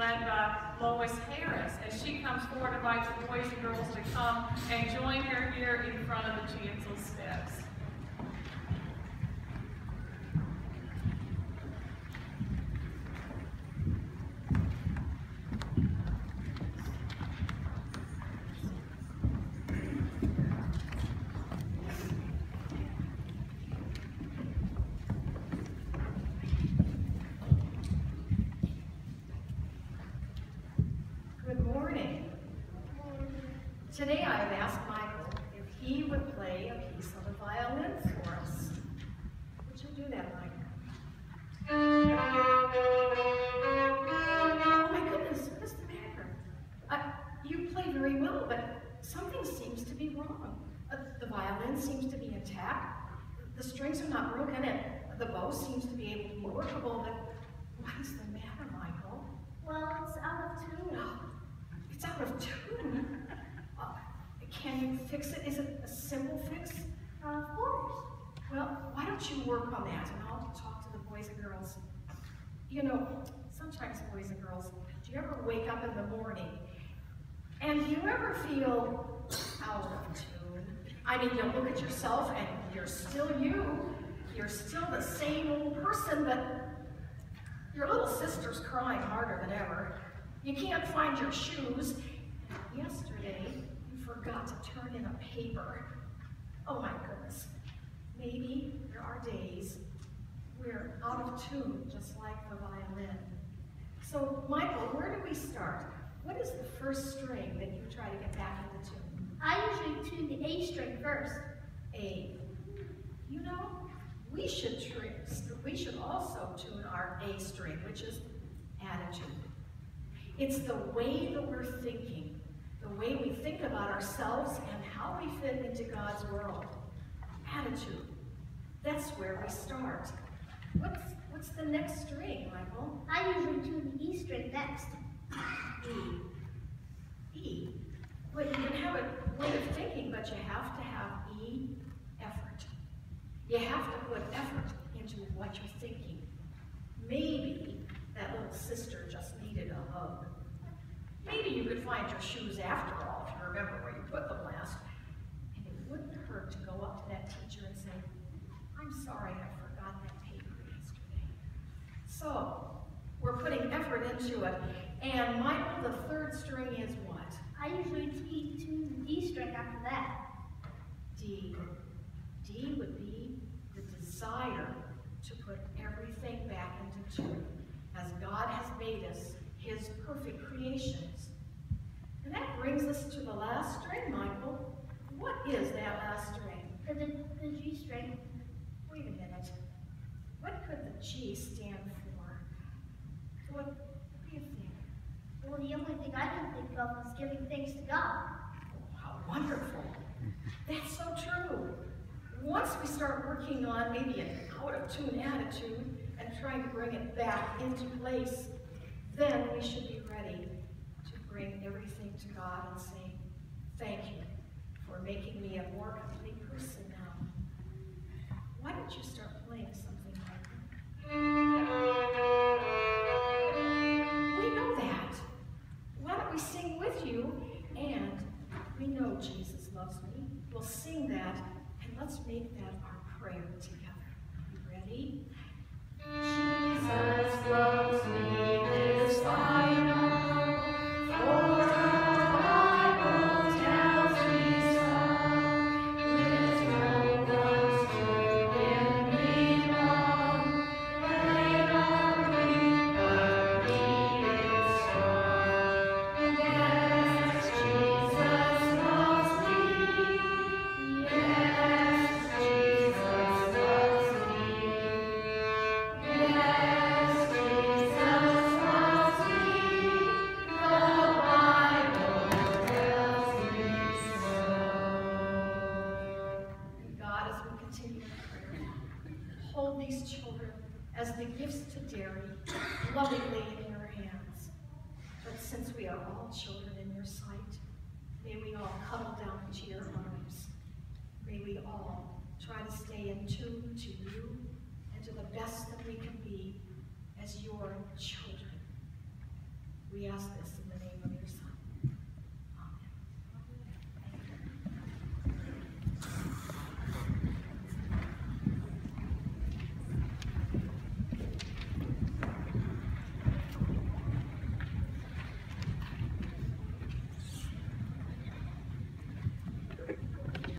led by Lois Harris, as she comes forward and invites the boys and girls to come and join her here in front of the chancel steps. Today I have asked Michael if he would play a piece of the violin for us. Would you do that, Michael? Oh my goodness, what's the matter? You play very well, but something seems to be wrong. The violin seems to be intact, the strings are not broken, and the bow seems to be able to be workable, but what is the matter, Michael? Well, it's out of tune. It's out of tune? Can you fix it? Is it a simple fix? Of course. Well, why don't you work on that, and I'll talk to the boys and girls. You know, sometimes boys and girls, do you ever wake up in the morning and do you ever feel out of tune? I mean, you look at yourself and you're still you. You're still the same old person, but your little sister's crying harder than ever. You can't find your shoes. Yesterday, forgot to turn in a paper. Oh my goodness. Maybe there are days we're out of tune, just like the violin. So, Michael, where do we start? What is the first string that you try to get back into tune? I usually tune the A string first. A. You know, we should also tune our A string, which is attitude. It's the way that we're thinking. The way we think about ourselves and how we fit into God's world. Attitude. That's where we start. What's the next string, Michael? I usually tune the E string next. E. E. Well, you can have a way of thinking, but you have to have E, effort. You have to put effort into what you're thinking. Maybe that little sister just needed a hug. Maybe you could find your shoes after all, if you remember where you put them last. And it wouldn't hurt to go up to that teacher and say, I'm sorry I forgot that paper yesterday. So, we're putting effort into it. And Michael, the third string is what? I usually tune the D string after that. D. D would be the desire to put everything back into tune, as God has made us His perfect creations. And that brings us to the last string, Michael. What is that last string? The G string. Wait a minute. What could the G stand for? What do you think? Well, the only thing I can think of is giving thanks to God. Oh, how wonderful. That's so true. Once we start working on maybe an out-of-tune attitude and trying to bring it back into place, then we should be ready to bring everything to God and say, thank you for making me a more complete person now. Why don't you start playing something like that? We know that. Why don't we sing with you? And we know Jesus loves me. We'll sing that, and let's make that our prayer together. You ready? Jesus loves me, this I know, for the Bible tells me so. Little ones do in me long, they are weak, but He is strong. Yes, Jesus loves me. Yes, Jesus loves me. Yes, Jesus loves me, the Bible tells me so. And God, as we continue in prayer, hold these children as the gifts to Derry, lovingly in your hands. But since we are all children in your sight, may we all cuddle down into your arms. May we all try to stay in tune to you and to the best that we can be as your children. We justice in the name of